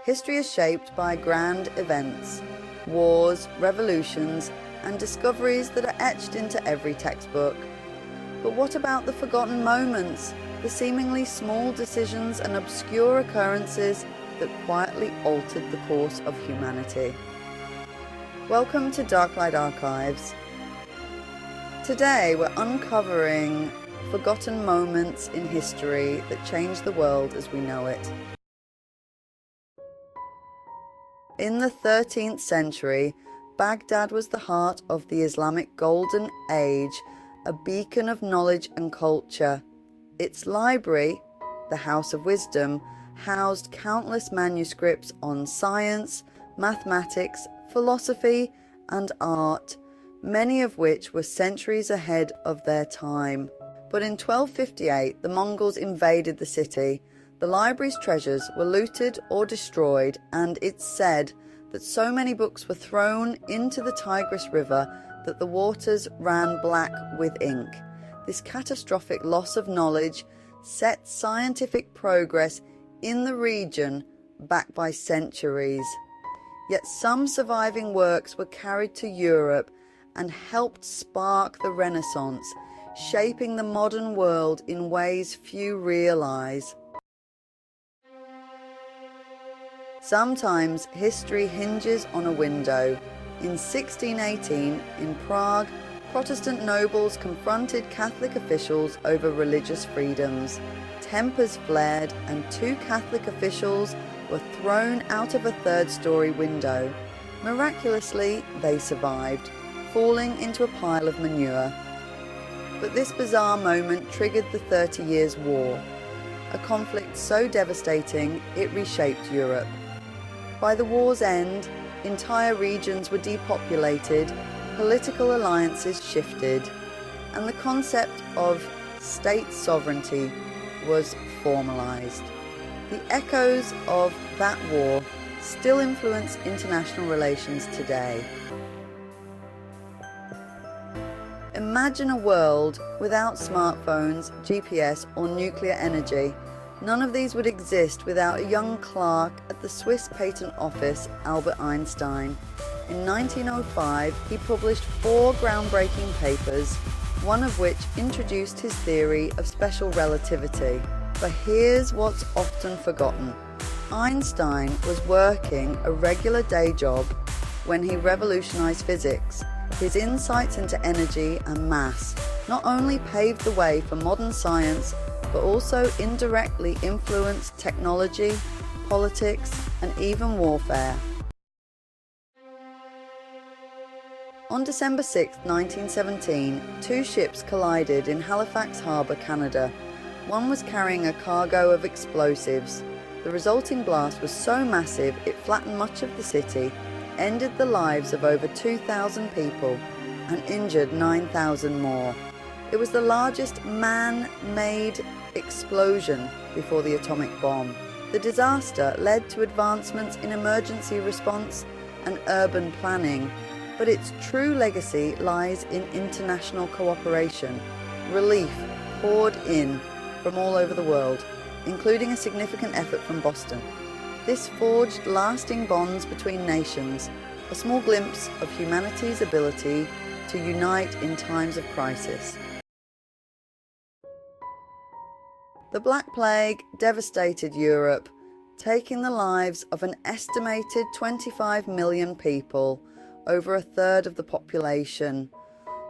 History is shaped by grand events, wars, revolutions, and discoveries that are etched into every textbook. But what about the forgotten moments, the seemingly small decisions and obscure occurrences that quietly altered the course of humanity? Welcome to Darklight Archives. Today we're uncovering forgotten moments in history that changed the world as we know it. In the 13th century, Baghdad was the heart of the Islamic Golden Age, a beacon of knowledge and culture. Its library, the House of Wisdom, housed countless manuscripts on science, mathematics, philosophy, and art, many of which were centuries ahead of their time. But in 1258, the Mongols invaded the city. The library's treasures were looted or destroyed, and it's said that so many books were thrown into the Tigris River that the waters ran black with ink. This catastrophic loss of knowledge set scientific progress in the region back by centuries. Yet some surviving works were carried to Europe and helped spark the Renaissance, shaping the modern world in ways few realize. Sometimes history hinges on a window. In 1618, in Prague, Protestant nobles confronted Catholic officials over religious freedoms. Tempers flared and 2 Catholic officials were thrown out of a 3rd-story window. Miraculously, they survived, falling into a pile of manure. But this bizarre moment triggered the 30 Years' War, a conflict so devastating it reshaped Europe. By the war's end, entire regions were depopulated, political alliances shifted, and the concept of state sovereignty was formalized. The echoes of that war still influence international relations today. Imagine a world without smartphones, GPS, or nuclear energy. None of these would exist without a young clerk at the Swiss Patent Office, Albert Einstein. In 1905, he published 4 groundbreaking papers, one of which introduced his theory of special relativity. But here's what's often forgotten. Einstein was working a regular day job when he revolutionized physics. His insights into energy and mass not only paved the way for modern science, but also indirectly influenced technology, politics, and even warfare. On December 6, 1917, 2 ships collided in Halifax Harbour, Canada. One was carrying a cargo of explosives. The resulting blast was so massive it flattened much of the city, ended the lives of over 2,000 people, and injured 9,000 more. It was the largest man-made explosion before the atomic bomb. The disaster led to advancements in emergency response and urban planning, but its true legacy lies in international cooperation. Relief poured in from all over the world, including a significant effort from Boston. This forged lasting bonds between nations, a small glimpse of humanity's ability to unite in times of crisis. The Black Plague devastated Europe, taking the lives of an estimated 25 million people, over a third of the population.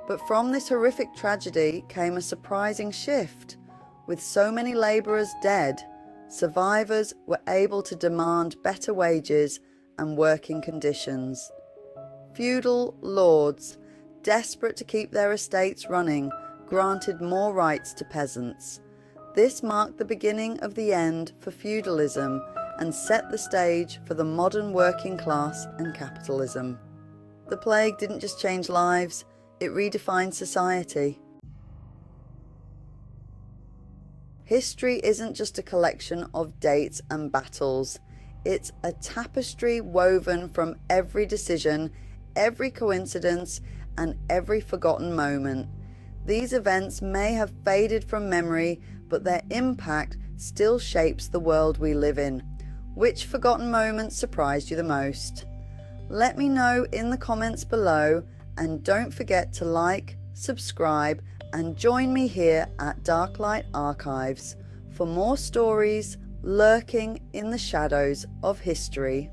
But from this horrific tragedy came a surprising shift. With so many labourers dead, survivors were able to demand better wages and working conditions. Feudal lords, desperate to keep their estates running, granted more rights to peasants. This marked the beginning of the end for feudalism and set the stage for the modern working class and capitalism. The plague didn't just change lives, it redefined society. History isn't just a collection of dates and battles. It's a tapestry woven from every decision, every coincidence, and every forgotten moment. These events may have faded from memory, but their impact still shapes the world we live in. Which forgotten moments surprised you the most? Let me know in the comments below, and don't forget to like, subscribe, and join me here at Darklight Archives for more stories lurking in the shadows of history.